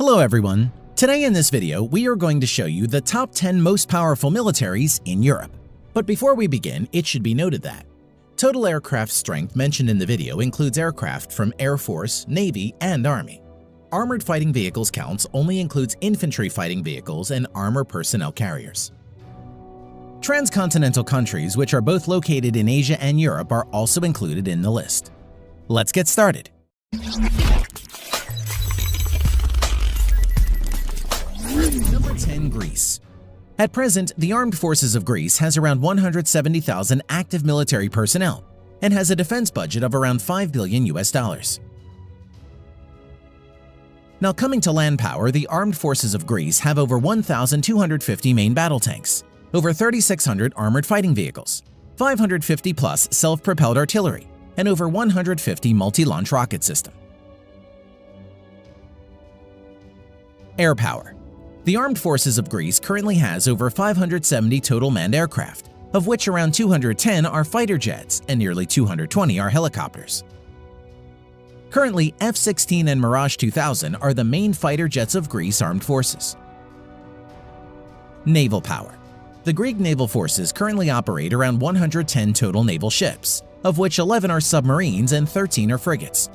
Hello everyone! Today in this video, we are going to show you the top 10 most powerful militaries in Europe. But before we begin, it should be noted that total aircraft strength mentioned in the video includes aircraft from Air Force, Navy, and Army. Armored fighting vehicles counts only includes infantry fighting vehicles and armor personnel carriers. Transcontinental countries, which are both located in Asia and Europe, are also included in the list. Let's get started. Number 10. Greece. At present, the Armed Forces of Greece has around 170,000 active military personnel and has a defense budget of around $5 billion. Now coming to land power, the Armed Forces of Greece have over 1,250 main battle tanks, over 3,600 armored fighting vehicles, 550 plus self-propelled artillery, and over 150 multi-launch rocket system. Air power. The Armed Forces of Greece currently has over 570 total manned aircraft, of which around 210 are fighter jets and nearly 220 are helicopters. Currently, F-16 and Mirage 2000 are the main fighter jets of Greece Armed Forces. Naval power. The Greek naval forces currently operate around 110 total naval ships, of which 11 are submarines and 13 are frigates.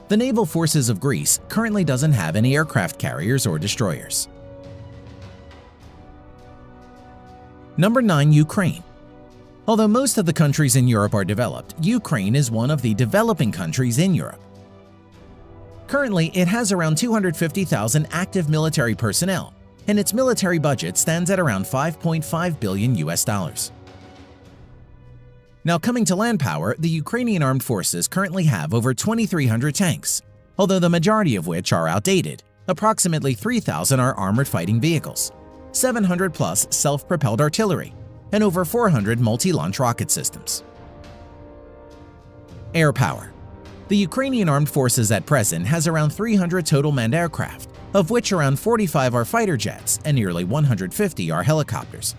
The Naval Forces of Greece currently doesn't have any aircraft carriers or destroyers. Number 9. Ukraine. Although most of the countries in Europe are developed, Ukraine is one of the developing countries in Europe. Currently, it has around 250,000 active military personnel, and its military budget stands at around $5.5 billion. Now coming to land power, the Ukrainian Armed Forces currently have over 2,300 tanks, although the majority of which are outdated. Approximately 3,000 are armored fighting vehicles, 700 plus self-propelled artillery, and over 400 multi-launch rocket systems. Air power. The Ukrainian Armed Forces at present has around 300 total manned aircraft, of which around 45 are fighter jets and nearly 150 are helicopters.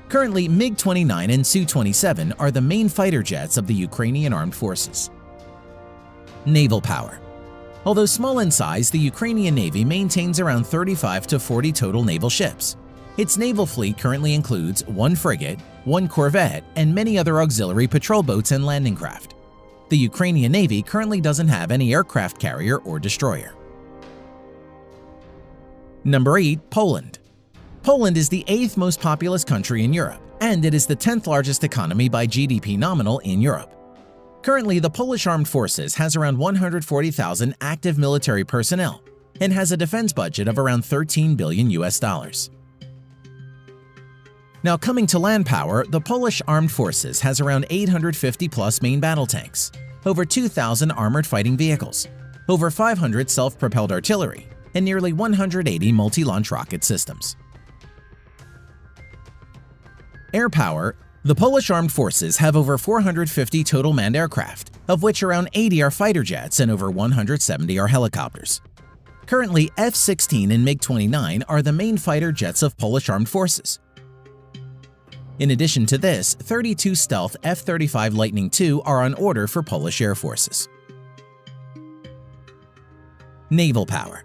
Currently, MiG-29 and Su-27 are the main fighter jets of the Ukrainian Armed Forces. Naval power. Although small in size, the Ukrainian Navy maintains around 35 to 40 total naval ships. Its naval fleet currently includes 1 frigate, 1 corvette, and many other auxiliary patrol boats and landing craft. The Ukrainian Navy currently doesn't have any aircraft carrier or destroyer. Number 8. Poland. Poland is the 8th most populous country in Europe, and it is the 10th largest economy by GDP nominal in Europe. Currently, the Polish Armed Forces has around 140,000 active military personnel and has a defense budget of around $13 billion. Now coming to land power, the Polish Armed Forces has around 850 plus main battle tanks, over 2,000 armored fighting vehicles, over 500 self-propelled artillery, and nearly 180 multi-launch rocket systems. Air power. The Polish Armed Forces have over 450 total manned aircraft, of which around 80 are fighter jets and over 170 are helicopters. Currently, F-16 and MiG-29 are the main fighter jets of Polish Armed Forces. In addition to this, 32 stealth F-35 Lightning II are on order for Polish Air Forces. Naval power.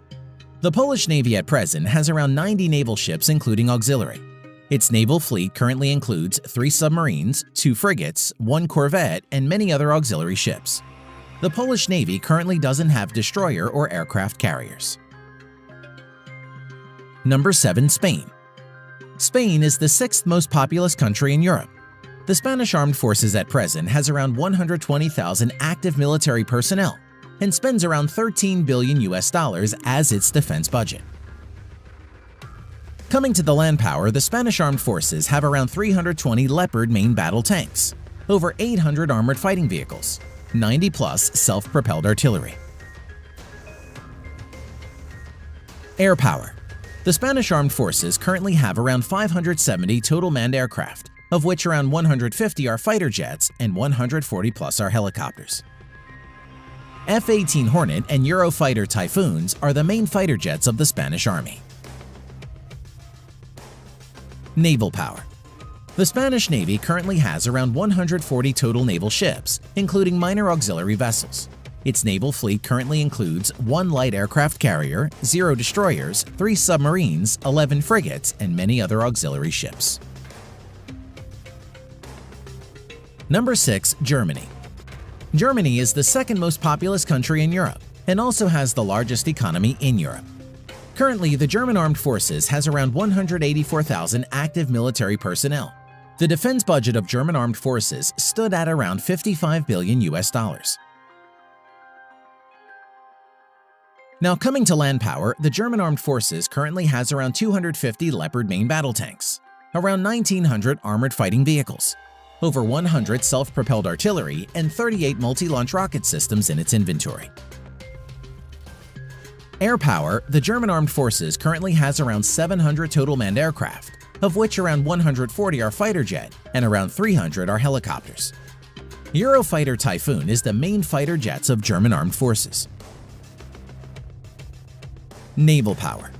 The Polish Navy at present has around 90 naval ships including auxiliary. Its naval fleet currently includes 3 submarines, 2 frigates, 1 corvette, and many other auxiliary ships. The Polish Navy currently doesn't have destroyer or aircraft carriers. Number 7. Spain. Spain is the 6th most populous country in Europe. The Spanish Armed Forces at present has around 120,000 active military personnel and spends around $13 billion as its defense budget. Coming to the land power, the Spanish Armed Forces have around 320 Leopard main battle tanks, over 800 armored fighting vehicles, 90 plus self-propelled artillery. Air power. The Spanish Armed Forces currently have around 570 total manned aircraft, of which around 150 are fighter jets and 140 plus are helicopters. F-18 Hornet and Eurofighter Typhoons are the main fighter jets of the Spanish Army. Naval power. The Spanish Navy currently has around 140 total naval ships, including minor auxiliary vessels, Its naval fleet currently includes 1 light aircraft carrier, 0 destroyers, 3 submarines, 11 frigates, and many other auxiliary ships. Number 6. Germany. Germany is the second most populous country in Europe and also has the largest economy in Europe. Currently, the German Armed Forces has around 184,000 active military personnel. The defense budget of German Armed Forces stood at around $55 billion. Now, coming to land power, the German Armed Forces currently has around 250 Leopard main battle tanks, around 1,900 armored fighting vehicles, over 100 self-propelled artillery, and 38 multi-launch rocket systems in its inventory. Air power, the German Armed Forces currently has around 700 total manned aircraft, of which around 140 are fighter jet and around 300 are helicopters. Eurofighter Typhoon is the main fighter jets of German Armed Forces. Naval power.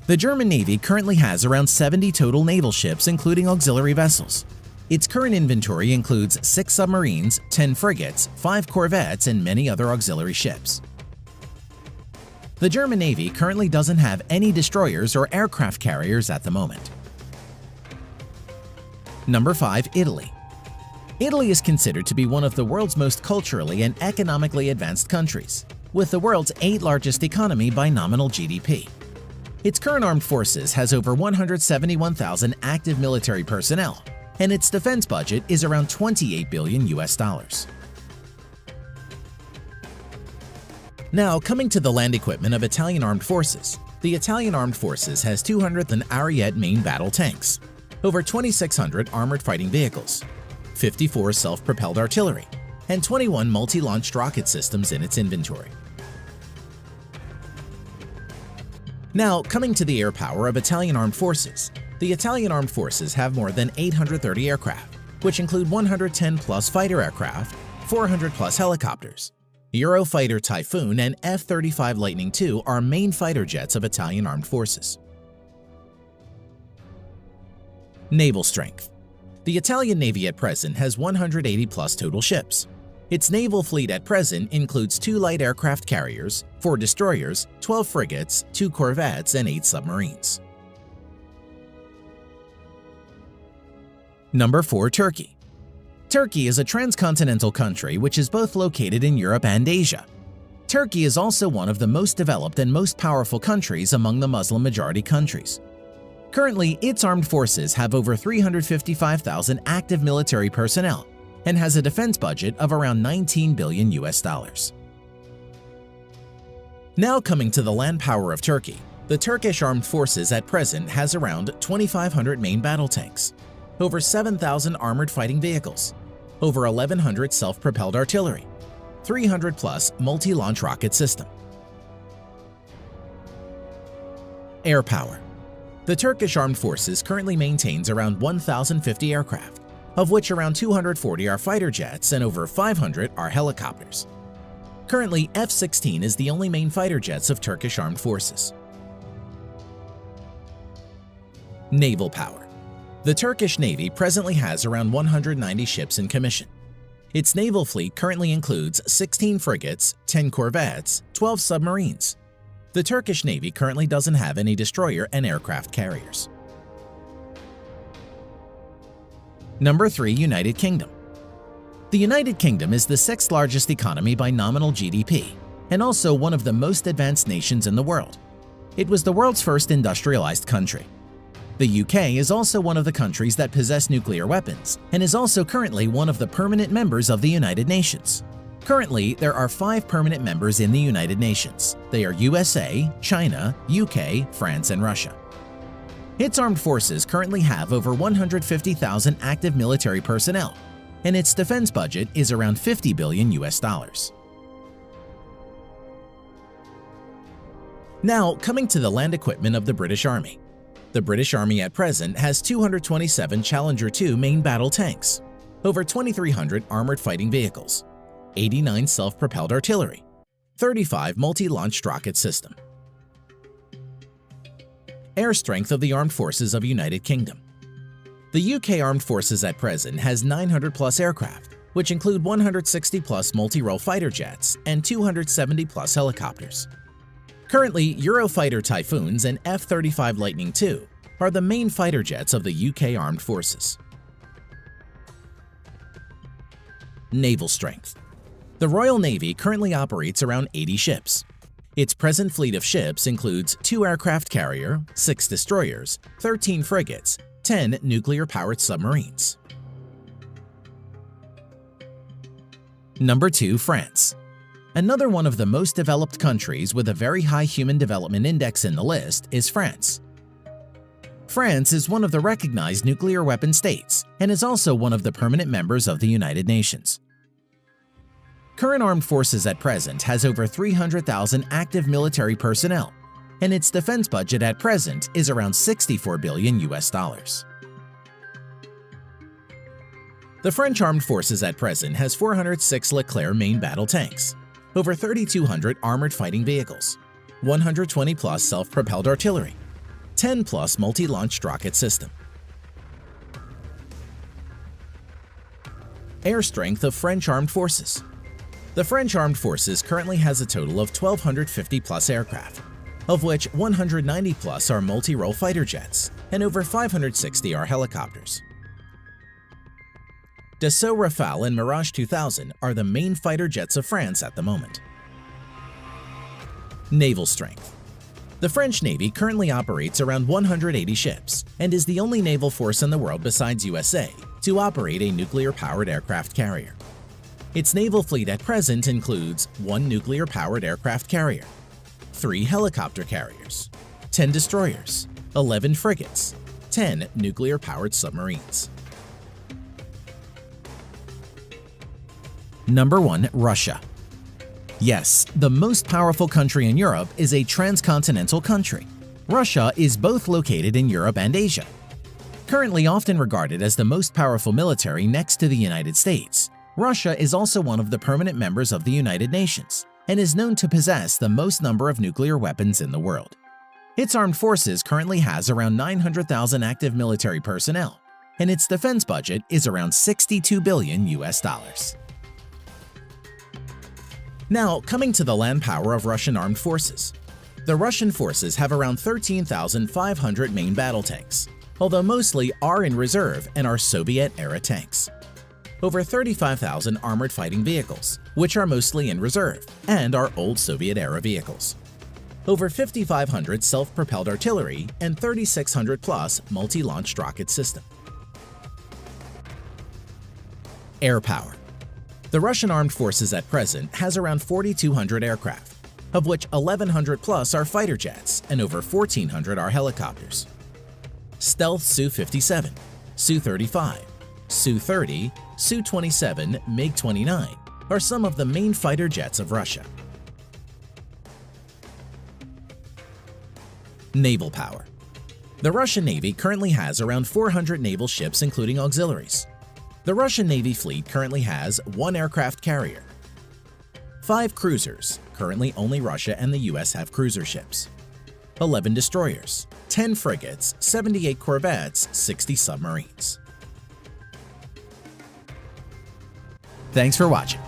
The German Navy currently has around 70 total naval ships including auxiliary vessels. Its current inventory includes 6 submarines, 10 frigates, 5 corvettes, and many other auxiliary ships. The German Navy currently doesn't have any destroyers or aircraft carriers at the moment. Number 5. Italy. Italy is considered to be one of the world's most culturally and economically advanced countries, with the world's 8th largest economy by nominal GDP. Its current armed forces has over 171,000 active military personnel, and its defense budget is around $28 billion. Now, coming to the land equipment of Italian Armed Forces, the Italian Armed Forces has 200 Ariete main battle tanks, over 2,600 armored fighting vehicles, 54 self-propelled artillery, and 21 multi-launched rocket systems in its inventory. Now, coming to the air power of Italian Armed Forces, the Italian Armed Forces have more than 830 aircraft, which include 110-plus fighter aircraft, 400-plus helicopters. Eurofighter Typhoon and F-35 Lightning II are main fighter jets of Italian Armed Forces. Naval strength. The Italian Navy at present has 180-plus total ships. Its naval fleet at present includes 2 light aircraft carriers, 4 destroyers, 12 frigates, 2 corvettes, and 8 submarines. Number 4. Turkey. Turkey is a transcontinental country which is both located in Europe and Asia. Turkey is also one of the most developed and most powerful countries among the Muslim-majority countries. Currently, its armed forces have over 355,000 active military personnel and has a defense budget of around $19 billion. Now coming to the land power of Turkey, the Turkish Armed Forces at present has around 2,500 main battle tanks, over 7,000 armored fighting vehicles, over 1,100 self-propelled artillery, 300-plus multi-launch rocket system. Air power. The Turkish Armed Forces currently maintains around 1,050 aircraft, of which around 240 are fighter jets and over 500 are helicopters. Currently, F-16 is the only main fighter jets of Turkish Armed Forces. Naval power. The Turkish Navy presently has around 190 ships in commission. Its naval fleet currently includes 16 frigates, 10 corvettes, 12 submarines. The Turkish Navy currently doesn't have any destroyer and aircraft carriers. Number 3. United Kingdom. The United Kingdom is the 6th largest economy by nominal GDP and also one of the most advanced nations in the world. It was the world's first industrialized country. The UK is also one of the countries that possess nuclear weapons and is also currently one of the permanent members of the United Nations. Currently, there are 5 permanent members in the United Nations. They are USA, China, UK, France, and Russia. Its armed forces currently have over 150,000 active military personnel, and its defense budget is around $50 billion. Now, coming to the land equipment of the British Army. The British Army at present has 227 Challenger 2 main battle tanks, over 2,300 armored fighting vehicles, 89 self-propelled artillery, 35 multi-launched rocket system. Air strength of the Armed Forces of United Kingdom. The UK Armed Forces at present has 900-plus aircraft, which include 160-plus multi-role fighter jets and 270-plus helicopters. Currently, Eurofighter Typhoons and F-35 Lightning II are the main fighter jets of the UK Armed Forces. Naval strength. The Royal Navy currently operates around 80 ships. Its present fleet of ships includes 2 aircraft carrier, 6 destroyers, 13 frigates, 10 nuclear-powered submarines. Number 2. France. Another one of the most developed countries with a very high Human Development Index in the list is France. France is one of the recognized nuclear weapon states and is also one of the permanent members of the United Nations. Current armed forces at present has over 300,000 active military personnel, and its defense budget at present is around $64 billion. The French Armed Forces at present has 406 Leclerc main battle tanks, over 3,200 armored fighting vehicles, 120-plus self-propelled artillery, 10-plus multi-launched rocket system. Air strength of French Armed Forces. The French Armed Forces currently has a total of 1,250-plus aircraft, of which 190-plus are multi-role fighter jets and over 560 are helicopters. Dassault Rafale and Mirage 2000 are the main fighter jets of France at the moment. Naval strength. The French Navy currently operates around 180 ships and is the only naval force in the world besides USA to operate a nuclear-powered aircraft carrier. Its naval fleet at present includes 1 nuclear-powered aircraft carrier, 3 helicopter carriers, 10 destroyers, 11 frigates, 10 nuclear-powered submarines. Number 1. Russia. Yes, the most powerful country in Europe is a transcontinental country. Russia is both located in Europe and Asia. Currently often regarded as the most powerful military next to the United States, Russia is also one of the permanent members of the United Nations and is known to possess the most number of nuclear weapons in the world. Its armed forces currently has around 900,000 active military personnel, and its defense budget is around $62 billion. Now, coming to the land power of Russian armed forces. The Russian forces have around 13,500 main battle tanks, although mostly are in reserve and are Soviet-era tanks. Over 35,000 armored fighting vehicles, which are mostly in reserve and are old Soviet-era vehicles. Over 5,500 self-propelled artillery and 3,600-plus multi-launched rocket system. Air power. The Russian armed forces at present has around 4,200 aircraft, of which 1,100-plus are fighter jets and over 1,400 are helicopters. Stealth Su-57, Su-35, Su-30, Su-27, MiG-29 are some of the main fighter jets of Russia. Naval power. The Russian Navy currently has around 400 naval ships including auxiliaries. The Russian Navy fleet currently has 1 aircraft carrier, 5 cruisers, currently only Russia and the US have cruiser ships, 11 destroyers, 10 frigates, 78 corvettes, 60 submarines. Thanks for watching.